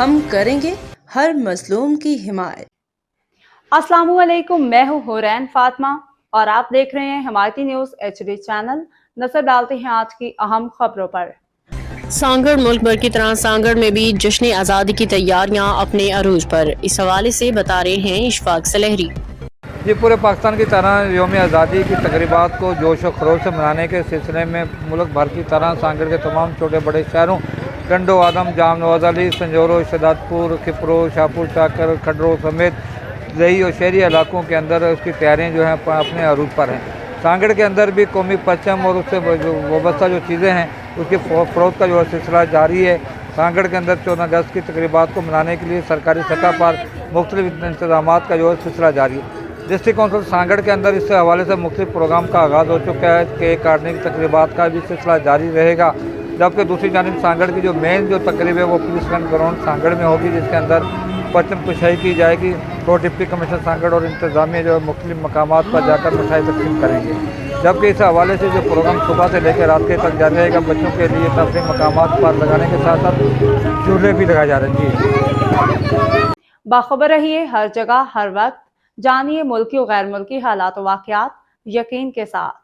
ہم کریں گے ہر مظلوم کی حمایت۔ السلام علیکم، میں ہوں حورین فاطمہ اور آپ دیکھ رہے ہیں حمایتی نیوز HD چینل۔ نظر ڈالتے ہیں آج کی اہم خبروں پر۔ سانگڑ ملک بھر کی طرح سانگڑ میں بھی جشن آزادی کی تیاریاں اپنے عروج پر، اس حوالے سے بتا رہے ہیں اشفاق سلہری۔ جی، پورے پاکستان کی طرح یوم آزادی کی تقریبات کو جوش و خروش سے منانے کے سلسلے میں ملک بھر کی طرح سانگڑ کے تمام چھوٹے بڑے شہروں ٹنڈو آدم، جام نواز علی، سنجورو، شہداد پور، کھپرو، شاہپور چاکر، کھڈرو سمیت دیہی اور شہری علاقوں کے اندر اس کی تیاریاں جو ہیں اپنے عروج پر ہیں۔ سانگڑ کے اندر بھی قومی پرچم اور اس سے وابستہ جو چیزیں ہیں اس کی فروخت کا جو سلسلہ جاری ہے۔ سانگڑ کے اندر 14 اگست کی تقریبات کو منانے کے لیے سرکاری سطح پر مختلف انتظامات کا جو سلسلہ جاری ہے۔ ڈسٹرکٹ کونسل سانگڑ کے اندر اس سے حوالے سے مختلف پروگرام کا آغاز ہو چکا ہے۔ کیک کاٹنے کی تقریبات کا بھی سلسلہ جاری رہے گا، جبکہ دوسری جانب سانگڑ کی جو مین جو تقریب ہے وہ پولیس گن گراؤنڈ سانگڑ میں ہوگی، جس کے اندر پرچم کشائی کی جائے گی۔ تو ڈپٹی کمشنر سانگڑ اور انتظامیہ جو مختلف مقامات پر جا کر مٹھائی تقسیم کریں گے، جبکہ اس حوالے سے جو پروگرام صبح سے لے کے رات کے تک جاری رہے گا۔ بچوں کے لیے تفریح مقامات پر لگانے کے ساتھ ساتھ جھولے بھی لگائے جا رہے ہیں۔ باخبر رہیے ہر جگہ ہر وقت، جانیے ملکی و غیر ملکی حالات و واقعات یقین کے ساتھ۔